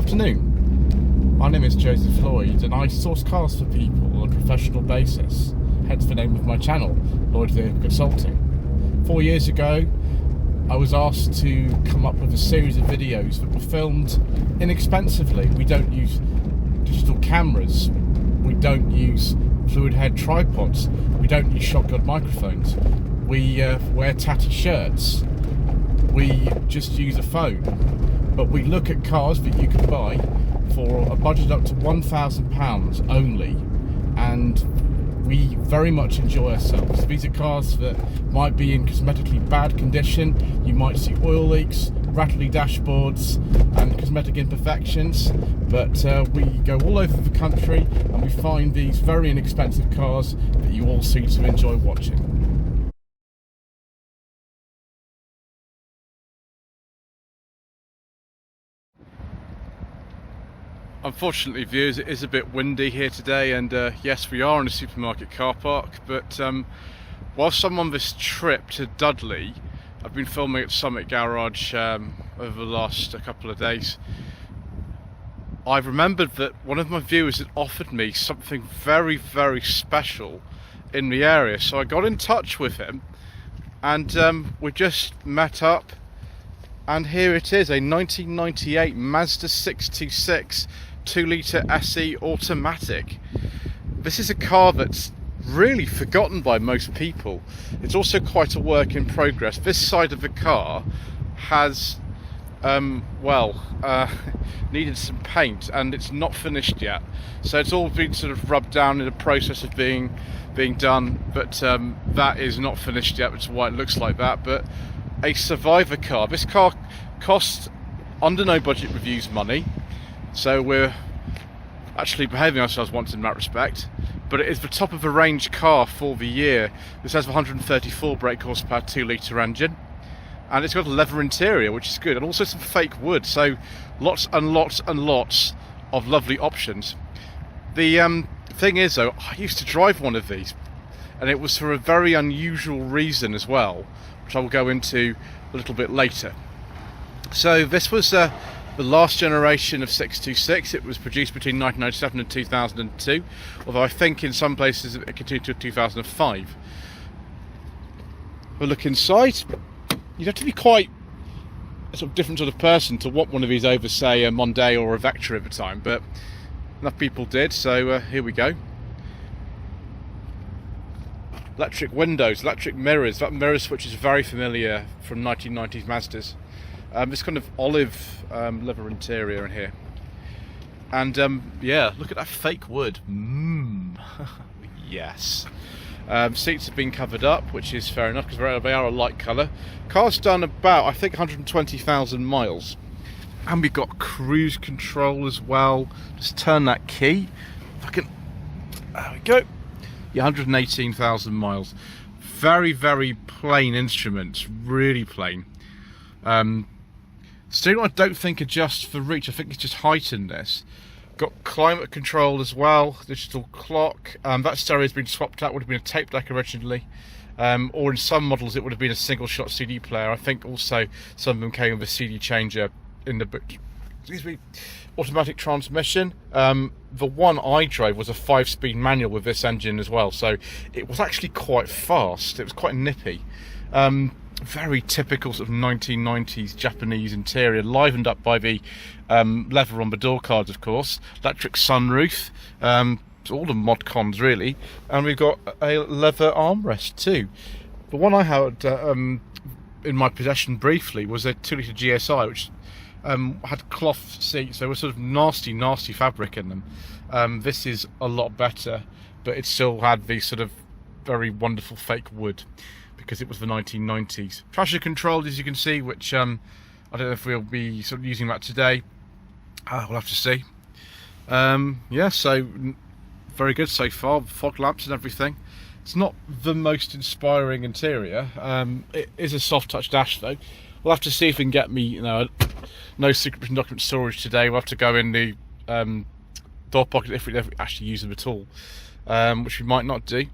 afternoon. My name is Joseph Lloyd and I source cars for people on a professional basis, hence the name of my channel, Lloyd Consulting. 4 years ago, I was asked to come up with a series of videos that were filmed inexpensively. We don't use digital cameras, we don't use fluid head tripods, we don't use shotgun microphones, we wear tatty shirts, we just use a phone. But we look at cars that you can buy for a budget up to £1,000 only, and we very much enjoy ourselves. These are cars that might be in cosmetically bad condition. You might see oil leaks, rattly dashboards and cosmetic imperfections, but we go all over the country and we find these very inexpensive cars that you all seem to enjoy watching. Unfortunately, viewers, it is a bit windy here today, and yes, we are in a supermarket car park, but whilst I'm on this trip to Dudley, I've been filming at Summit Garage over the last couple of days. I've remembered that one of my viewers had offered me something very, very special in the area, so I got in touch with him, and we just met up, and here it is, a 1998 Mazda 626 2-litre SE automatic. This is a car that's really forgotten by most people. It's also quite a work in progress. This side of the car has needed some paint, and it's not finished yet, so it's all been sort of rubbed down in the process of being done, but that is not finished yet, which is why it looks like that. But a survivor car. This car costs under no budget reviews money, so we're actually behaving ourselves once in that respect, but it is the top of the range car for the year. This has a 134 brake horsepower 2-litre engine, and it's got a leather interior, which is good, and also some fake wood, so lots and lots and lots of lovely options. The thing is though, I used to drive one of these, and it was for a very unusual reason as well, which I will go into a little bit later. So this was the last generation of 626. It was produced between 1997 and 2002, although I think in some places it continued to 2005. We'll look inside. You'd have to be quite a sort of different sort of person to want one of these over, say, a Mondeo or a Vectra at the time, but enough people did, so here we go. Electric windows, electric mirrors. That mirror switch is very familiar from 1990s Mazdas. This kind of olive leather interior in here, and yeah, look at that fake wood. Yes. Seats have been covered up, which is fair enough because they are a light colour. Car's done about, I think, 120,000 miles, and we've got cruise control as well. Just turn that key. If I can, there we go. Yeah, 118,000 miles. Very, very plain instruments, really plain. Steering, I don't think adjusts for reach. I think it's just height in this. Got climate control as well, digital clock. That stereo has been swapped out. Would have been a tape deck originally, or in some models it would have been a single shot CD player. I think also some of them came with a CD changer in the book. Excuse me. Automatic transmission. The one I drove was a 5-speed manual with this engine as well, so it was actually quite fast. It was quite nippy. Very typical sort of 1990s Japanese interior, livened up by the leather on the door cards, of course. Electric sunroof, all the mod cons really, and we've got a leather armrest too. The one I had in my possession briefly was a 2-litre GSI, which had cloth seats. There was sort of nasty fabric in them. This is a lot better, but it still had the sort of very wonderful fake wood, because it was the 1990s. Traction control, as you can see, which I don't know if we'll be sort of using that today. We'll have to see. Yeah, so very good so far. Fog lamps and everything. It's not the most inspiring interior. It is a soft touch dash though. We'll have to see if we can get me, no secret document storage today. We'll have to go in the door pocket if we ever actually use them at all, which we might not do.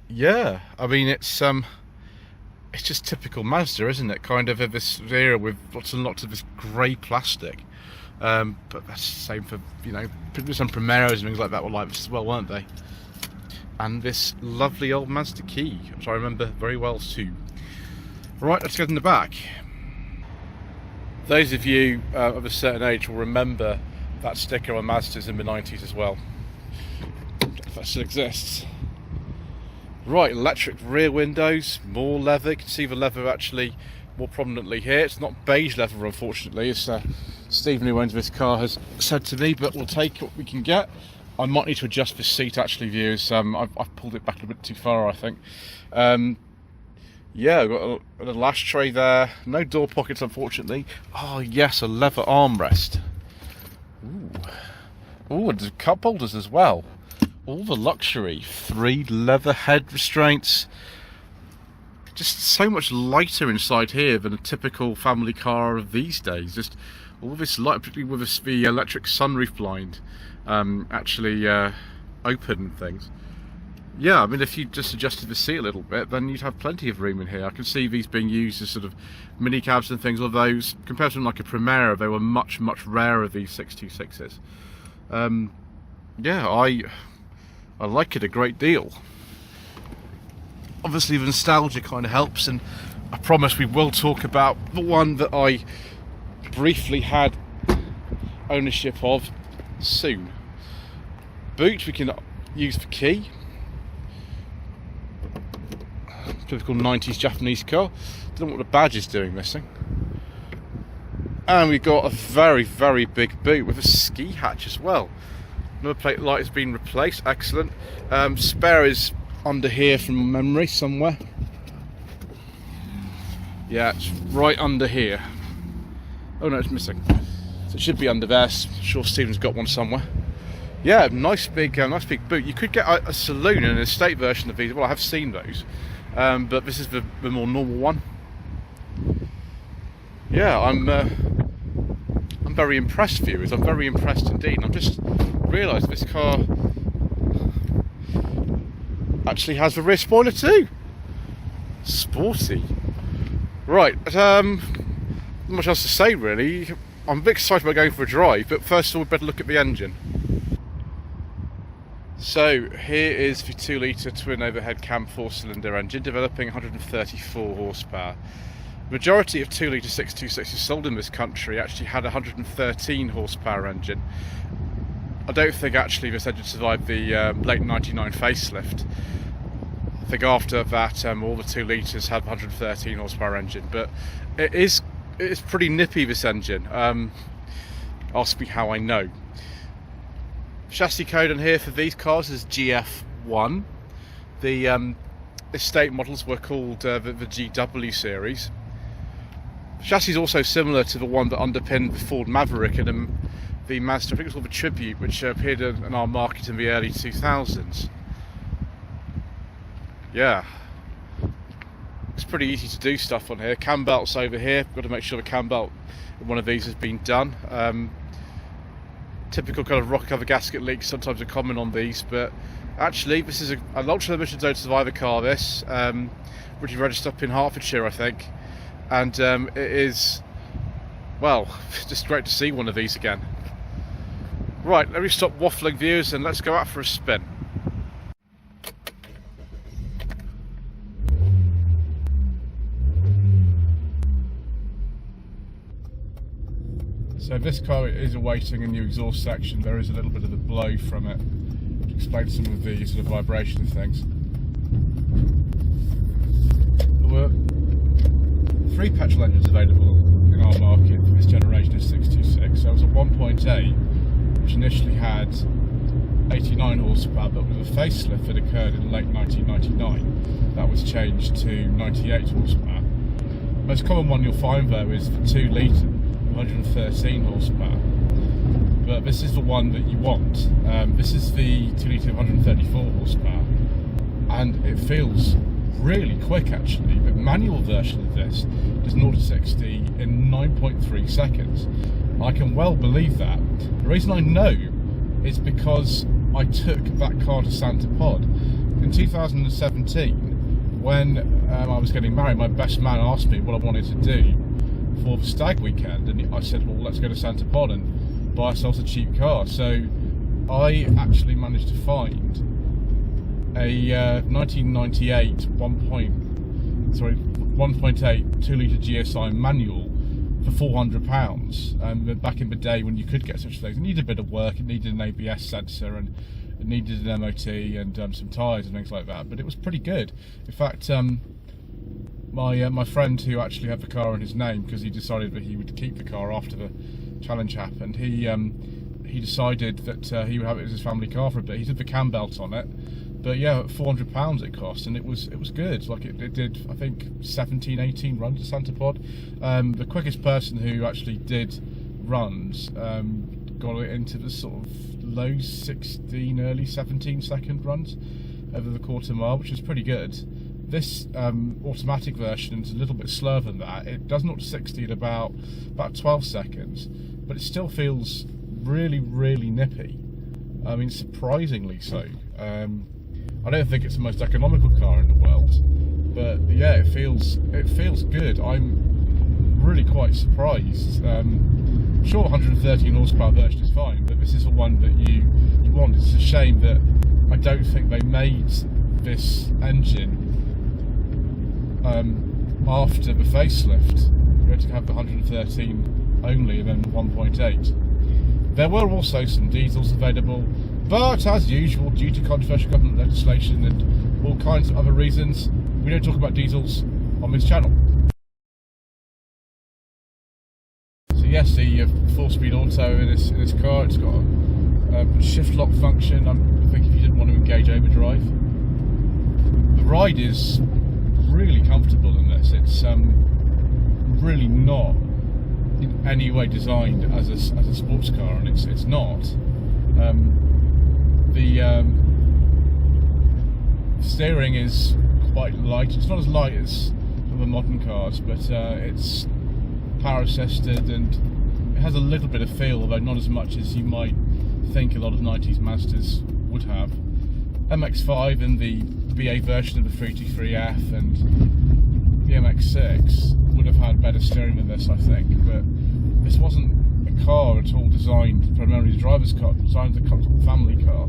Yeah, I mean it's just typical Mazda, isn't it? Kind of this era with lots and lots of this grey plastic. But that's the same for, you know, some Primeros and things like that were like this as well, weren't they? And this lovely old Mazda key, which I remember very well too. Right, let's get in the back. Those of you of a certain age will remember that sticker on Mazdas in the 90s as well, if that still exists. Right, electric rear windows, more leather. You can see the leather actually more prominently here. It's not beige leather, unfortunately, as Stephen, who owns this car, has said to me, but we'll take what we can get. I might need to adjust this seat, actually, viewers. I've pulled it back a bit too far, I think. Yeah, I've got a little ashtray there. No door pockets, unfortunately. Oh, yes, a leather armrest. Ooh, and there's cup holders as well. All the luxury. 3 leather head restraints. Just so much lighter inside here than a typical family car of these days. Just all this light, particularly with the electric sunroof blind actually open things. Yeah, I mean, if you just adjusted the seat a little bit, then you'd have plenty of room in here. I can see these being used as sort of mini cabs and things, although compared to like a Primera, they were much, much rarer, these 626s. Yeah, I like it a great deal. Obviously, the nostalgia kind of helps, and I promise we will talk about the one that I briefly had ownership of soon. Boot we can use for key. Typical 90s Japanese car. Don't know what the badge is doing missing. And we've got a very, very big boot with a ski hatch as well. Number plate light has been replaced, excellent. Spare is under here from memory somewhere. Yeah, it's right under here. Oh no, it's missing. So it should be under there. I'm sure Stephen's got one somewhere. Yeah, nice big boot. You could get a saloon and an estate version of these. Well, I have seen those, but this is the more normal one. Yeah, I'm very impressed, viewers. I'm very impressed indeed. And I've just realised this car actually has the rear spoiler too. Sporty. Right, not much else to say really. I'm a bit excited about going for a drive, but first of all, we better look at the engine. So here is the 2-litre twin overhead cam 4-cylinder engine, developing 134 horsepower. The majority of 2-litre 626s sold in this country actually had a 113 horsepower engine. I don't think actually this engine survived the late 99 facelift. I think after that all the 2 litres had 113 horsepower engine, but it's pretty nippy, this engine. Ask me how I know. Chassis code on here for these cars is GF1. The estate models were called the GW series. The chassis is also similar to the one that underpinned the Ford Maverick and the Mazda, I think it was called the Tribute, which appeared in our market in the early 2000s. Yeah, it's pretty easy to do stuff on here. Cam belts over here. Got to make sure the cam belt in one of these has been done. Typical kind of rocker cover gasket leaks sometimes are common on these, but actually this is an ultra limited zone survivor car. This originally registered up in Hertfordshire, I think, and it is, well, just great to see one of these again. Right, let me stop waffling, viewers, and let's go out for a spin. So this car is awaiting a new exhaust section. There is a little bit of a blow from it, which explains some of the sort of vibration things. There were 3 petrol engines available in our market for this generation of 626. So there was a 1.8, which initially had 89 horsepower, but with a facelift that occurred in late 1999, that was changed to 98 horsepower. The most common one you'll find though is the 2 litre. 113 horsepower, but this is the one that you want. This is the 2 litre 134 horsepower, and it feels really quick actually. The manual version of this does 0 to 60 in 9.3 seconds. I can well believe that. The reason I know is because I took that car to Santa Pod in 2017 when I was getting married. My best man asked me what I wanted to do for the stag weekend, and I said, well, let's go to Santa Pod, and buy ourselves a cheap car. So I actually managed to find a 1998 1.8 2-litre GSI manual for £400. Back in the day when you could get such things, it needed a bit of work. It needed an ABS sensor and it needed an MOT and some tyres and things like that. But it was pretty good. In fact, my friend who actually had the car in his name, because he decided that he would keep the car after the challenge happened, he decided that he would have it as his family car for a bit. He did the cam belt on it. But yeah, £400 it cost, and it was good. Like it did, I think, 17, 18 runs at Santa Pod. The quickest person who actually did runs got it into the sort of low 16, early 17-second runs over the quarter mile, which is pretty good. This automatic version is a little bit slower than that. It does 0 to 60 in about 12 seconds, but it still feels really, really nippy. I mean, surprisingly so. I don't think it's the most economical car in the world, but yeah, it feels good. I'm really quite surprised. Sure, 113 horsepower version is fine, but this is the one that you want. It's a shame that I don't think they made this engine after the facelift. We had to have the 113 only and then 1.8. There were also some diesels available, but as usual, due to controversial government legislation and all kinds of other reasons, we don't talk about diesels on this channel. So yes, the 4-speed auto in this car, it's got a shift lock function. I think if you didn't want to engage overdrive, the ride is really comfortable in this. It's really not in any way designed as a sports car, and it's not. The steering is quite light. It's not as light as some of the modern cars, but it's power assisted and it has a little bit of feel, although not as much as you might think a lot of 90s Mazdas would have. MX-5 and the BA version of the 323F and the MX-6 would have had better steering than this, I think, but this wasn't a car at all designed primarily as a driver's car, designed as a family car,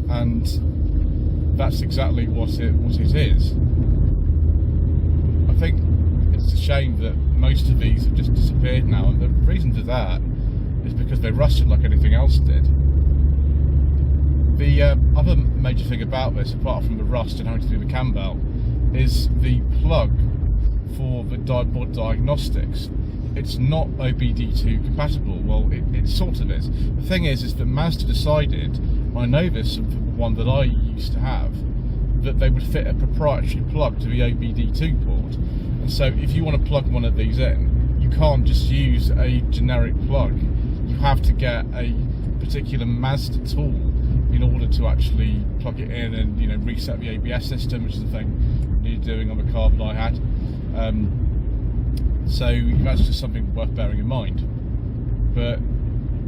and that's exactly what it is. I think it's a shame that most of these have just disappeared now, and the reason for that is because they rusted like anything else did. The other major thing about this, apart from the rust and having to do the cam belt, is the plug for the board diagnostics. It's not OBD2 compatible. Well, it sort of is. The thing is that Mazda decided, I know this from the one that I used to have, that they would fit a proprietary plug to the OBD2 port. And so if you want to plug one of these in, you can't just use a generic plug. You have to get a particular Mazda tool in order to actually plug it in and, you know, reset the ABS system, which is the thing you're doing on the car that I had. So that's just something worth bearing in mind. But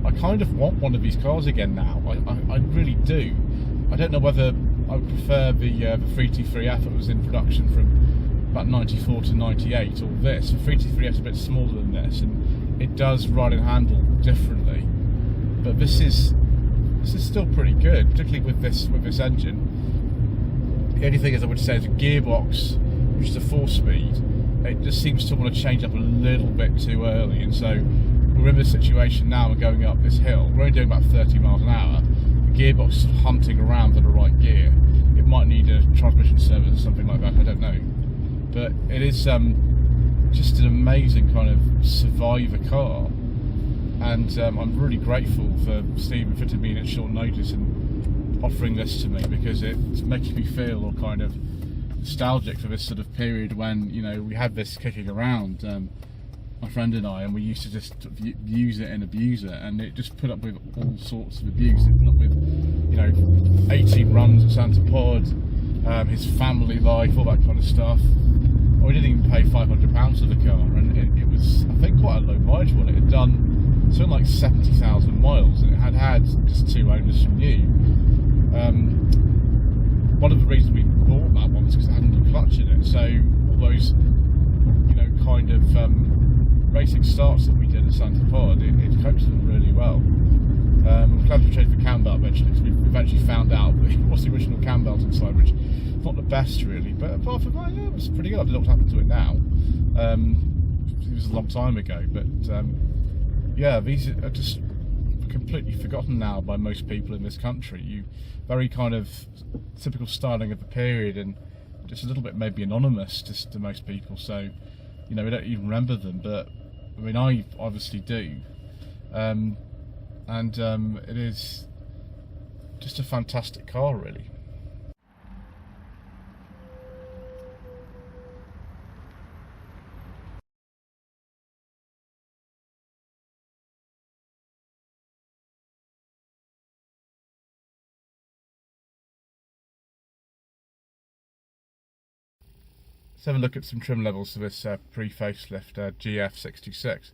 I kind of want one of these cars again now. I really do. I don't know whether I would prefer the 323F that was in production from about 94 to 98 or this. The 323F is a bit smaller than this, and it does ride and handle differently. But this is still pretty good, particularly with this engine. The only thing is I would say is a gearbox, which is a 4-speed. It just seems to want to change up a little bit too early, and so we're in this situation now. We're going up this hill. We're only doing about 30 miles an hour. The gearbox is hunting around for the right gear. It might need a transmission service or something like that. I don't know, but it is just an amazing kind of survivor car. And I'm really grateful for Stephen fitting me in at short notice and offering this to me, because it's making me feel all kind of nostalgic for this sort of period when, you know, we had this kicking around, my friend and I, and we used to just use it and abuse it, and it just put up with all sorts of abuse. It put up with, you know, 18 runs at Santa Pod, his family life, all that kind of stuff. We didn't even pay £500 for the car, and it was, I think, quite a low mileage one. It had done something like 70,000 miles, and it had just 2 owners from new. One of the reasons we bought that one was because it had a new clutch in it, so all those, you know, kind of racing starts that we did at Santa Pod, it copes with them really well. I'm glad we changed the cam belt eventually, because we eventually found out that it was the original cam belt inside, which is not the best really, but apart from that, yeah, it was pretty good. I don't know what's happened to it now. It was a long time ago, but yeah, these are just completely forgotten now by most people in this country. Very kind of typical styling of the period, and just a little bit maybe anonymous just to most people, so we don't even remember them, but I mean I obviously do. It is just a fantastic car really. Let's have a look at some trim levels for this pre-facelift GF66.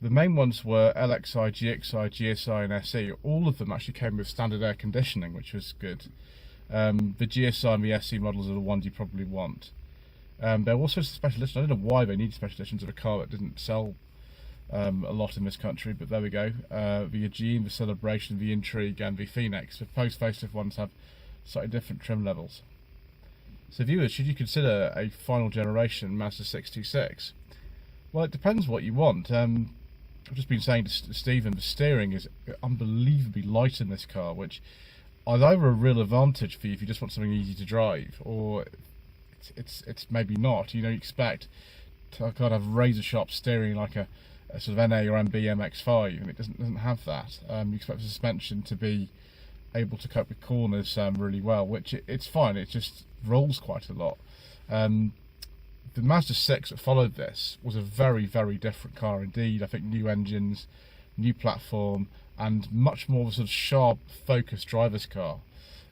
The main ones were LXI, GXI, GSI and SE. All of them actually came with standard air conditioning, which was good. The GSI and the SE models are the ones you probably want. There were also special editions. I don't know why they need special editions of a car that didn't sell a lot in this country, but there we go. The Aegean, the Celebration, the Intrigue and the Phoenix. The post-facelift ones have slightly different trim levels. So viewers, should you consider a final generation Mazda 626? Well, it depends what you want. I've just been saying to Stephen, the steering is unbelievably light in this car, which is either a real advantage for you if you just want something easy to drive, or it's maybe not. You expect to kind of razor sharp steering like a sort of NA or MB MX-5, and it doesn't have that. You expect the suspension to be able to cope with corners really well, which it's fine. It just rolls quite a lot. The Mazda 6 that followed this was a very, very different car indeed. I think new engines, new platform, and much more of a sort of sharp, focused driver's car.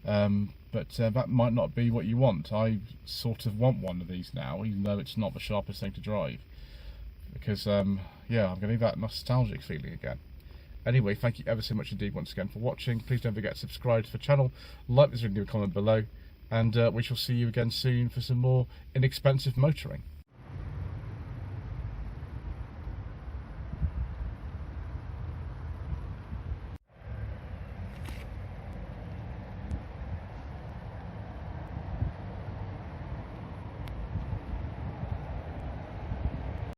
But that might not be what you want. I sort of want one of these now, even though it's not the sharpest thing to drive. Because, yeah, I'm getting that nostalgic feeling again. Anyway, thank you ever so much indeed once again for watching. Please don't forget to subscribe to the channel, like this video, leave a comment below, and we shall see you again soon for some more inexpensive motoring.